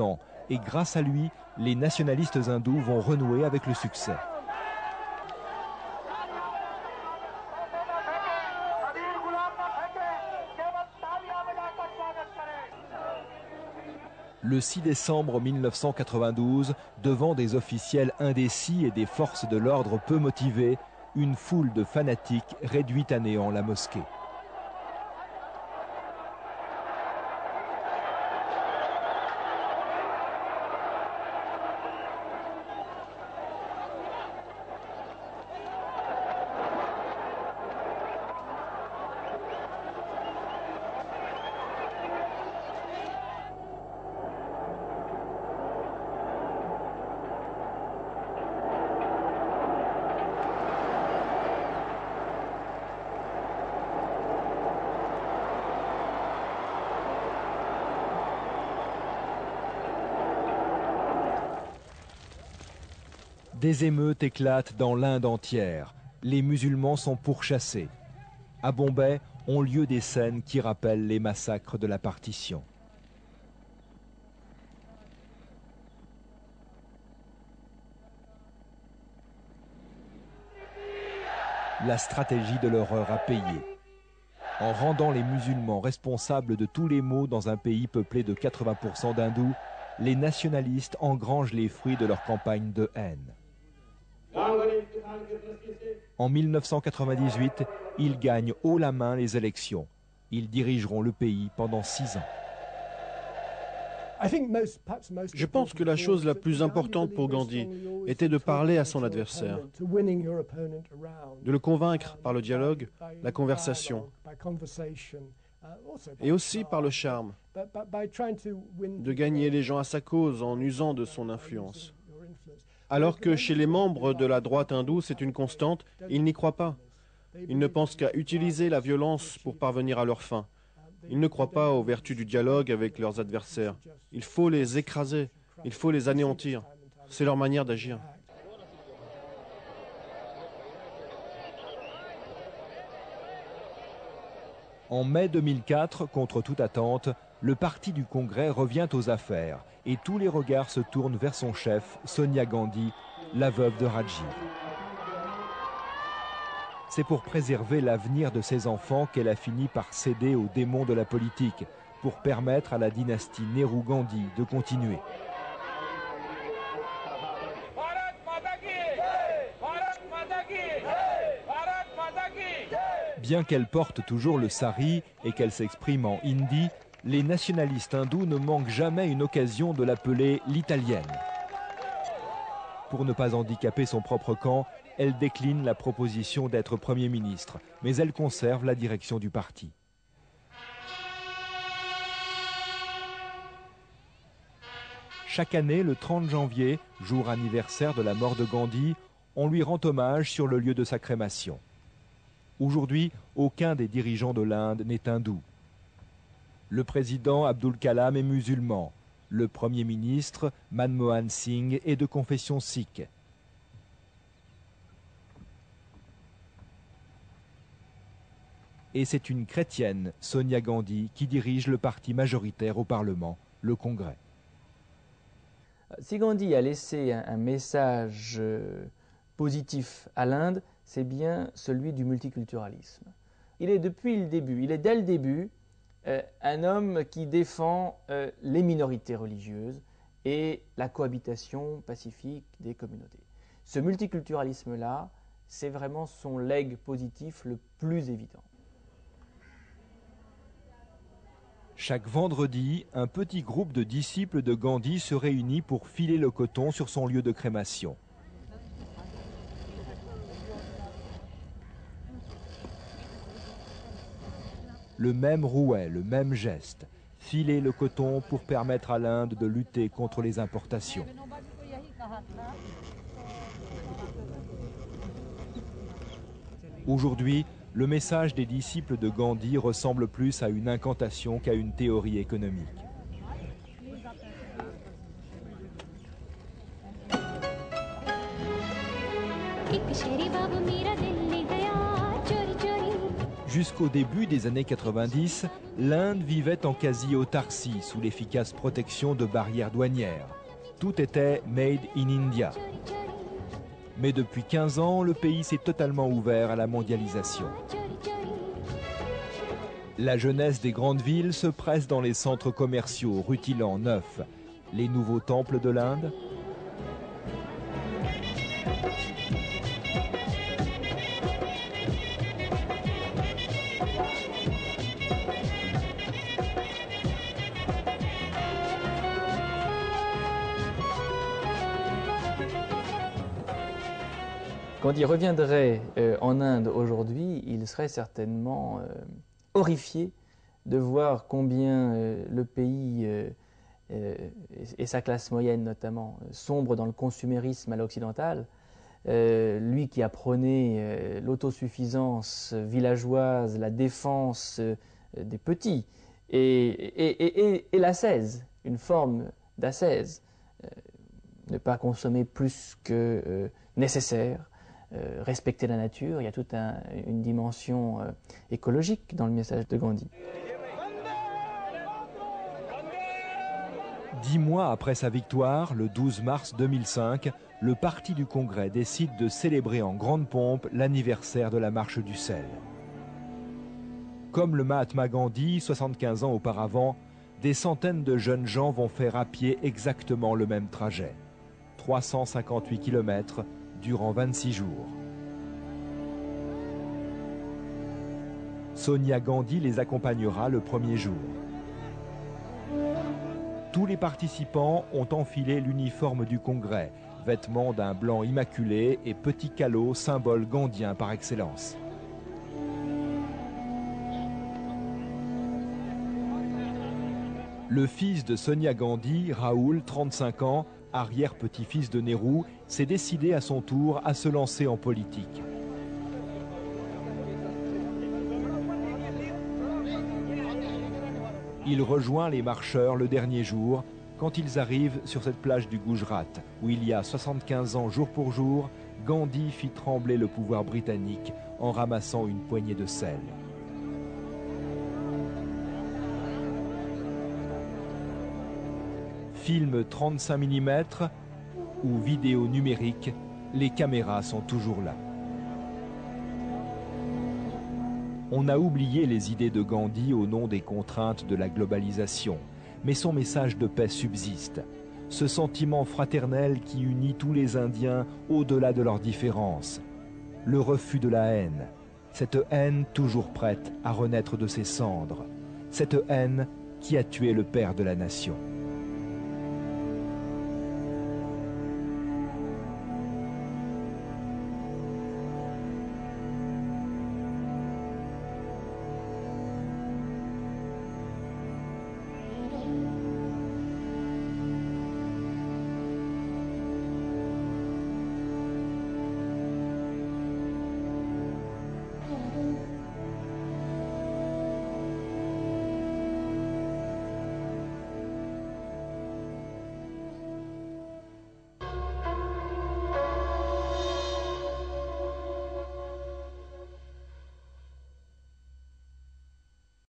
ans. Et grâce à lui, les nationalistes hindous vont renouer avec le succès. Le 6 décembre 1992, devant des officiels indécis et des forces de l'ordre peu motivées, une foule de fanatiques réduit à néant la mosquée. Des émeutes éclatent dans l'Inde entière. Les musulmans sont pourchassés. À Bombay ont lieu des scènes qui rappellent les massacres de la partition. La stratégie de l'horreur a payé. En rendant les musulmans responsables de tous les maux dans un pays peuplé de 80% d'hindous, les nationalistes engrangent les fruits de leur campagne de haine. En 1998, ils gagnent haut la main les élections. Ils dirigeront le pays pendant 6 ans. Je pense que la chose la plus importante pour Gandhi était de parler à son adversaire, de le convaincre par le dialogue, la conversation, et aussi par le charme, de gagner les gens à sa cause en usant de son influence. Alors que chez les membres de la droite hindoue, c'est une constante, ils n'y croient pas. Ils ne pensent qu'à utiliser la violence pour parvenir à leurs fins. Ils ne croient pas aux vertus du dialogue avec leurs adversaires. Il faut les écraser, il faut les anéantir. C'est leur manière d'agir. En mai 2004, contre toute attente, le parti du Congrès revient aux affaires et tous les regards se tournent vers son chef, Sonia Gandhi, la veuve de Rajiv. C'est pour préserver l'avenir de ses enfants qu'elle a fini par céder aux démons de la politique, pour permettre à la dynastie Nehru-Gandhi de continuer. Bien qu'elle porte toujours le sari et qu'elle s'exprime en hindi, les nationalistes hindous ne manquent jamais une occasion de l'appeler l'italienne. Pour ne pas handicaper son propre camp, elle décline la proposition d'être Premier ministre, mais elle conserve la direction du parti. Chaque année, le 30 janvier, jour anniversaire de la mort de Gandhi, on lui rend hommage sur le lieu de sa crémation. Aujourd'hui, aucun des dirigeants de l'Inde n'est hindou. Le président Abdul Kalam est musulman. Le Premier ministre, Manmohan Singh, est de confession sikh. Et c'est une chrétienne, Sonia Gandhi, qui dirige le parti majoritaire au Parlement, le Congrès. Si Gandhi a laissé un message positif à l'Inde, c'est bien celui du multiculturalisme. Il est depuis le début, il est dès le début un homme qui défend les minorités religieuses et la cohabitation pacifique des communautés. Ce multiculturalisme-là, c'est vraiment son legs positif le plus évident. Chaque vendredi, un petit groupe de disciples de Gandhi se réunit pour filer le coton sur son lieu de crémation. Le même rouet, le même geste, filer le coton pour permettre à l'Inde de lutter contre les importations. Aujourd'hui, le message des disciples de Gandhi ressemble plus à une incantation qu'à une théorie économique. Jusqu'au début des années 90, l'Inde vivait en quasi-autarcie sous l'efficace protection de barrières douanières. Tout était made in India. Mais depuis 15 ans, le pays s'est totalement ouvert à la mondialisation. La jeunesse des grandes villes se presse dans les centres commerciaux rutilants neufs. Les nouveaux temples de l'Inde. Quand il reviendrait en Inde aujourd'hui, il serait certainement horrifié de voir combien le pays et sa classe moyenne notamment sombre dans le consumérisme à l'occidental. Lui qui a prôné l'autosuffisance villageoise, la défense des petits et l'ascèse, une forme d'ascèse, ne pas consommer plus que nécessaire, respecter la nature. Il y a toute une dimension écologique dans le message de Gandhi. 10 mois après sa victoire, le 12 mars 2005, le Parti du Congrès décide de célébrer en grande pompe l'anniversaire de la marche du sel. Comme le Mahatma Gandhi, 75 ans auparavant, des centaines de jeunes gens vont faire à pied exactement le même trajet. 358 km durant 26 jours. Sonia Gandhi les accompagnera le premier jour. Tous les participants ont enfilé l'uniforme du Congrès, vêtements d'un blanc immaculé et petit calot, symbole gandhien par excellence. Le fils de Sonia Gandhi, Rahul, 35 ans, arrière-petit-fils de Nehru, s'est décidé à son tour à se lancer en politique. Il rejoint les marcheurs le dernier jour, quand ils arrivent sur cette plage du Gujarat, où il y a 75 ans jour pour jour, Gandhi fit trembler le pouvoir britannique en ramassant une poignée de sel. Film 35 mm ou vidéo numérique, les caméras sont toujours là. On a oublié les idées de Gandhi au nom des contraintes de la globalisation, mais son message de paix subsiste. Ce sentiment fraternel qui unit tous les Indiens au-delà de leurs différences. Le refus de la haine, cette haine toujours prête à renaître de ses cendres, cette haine qui a tué le père de la nation.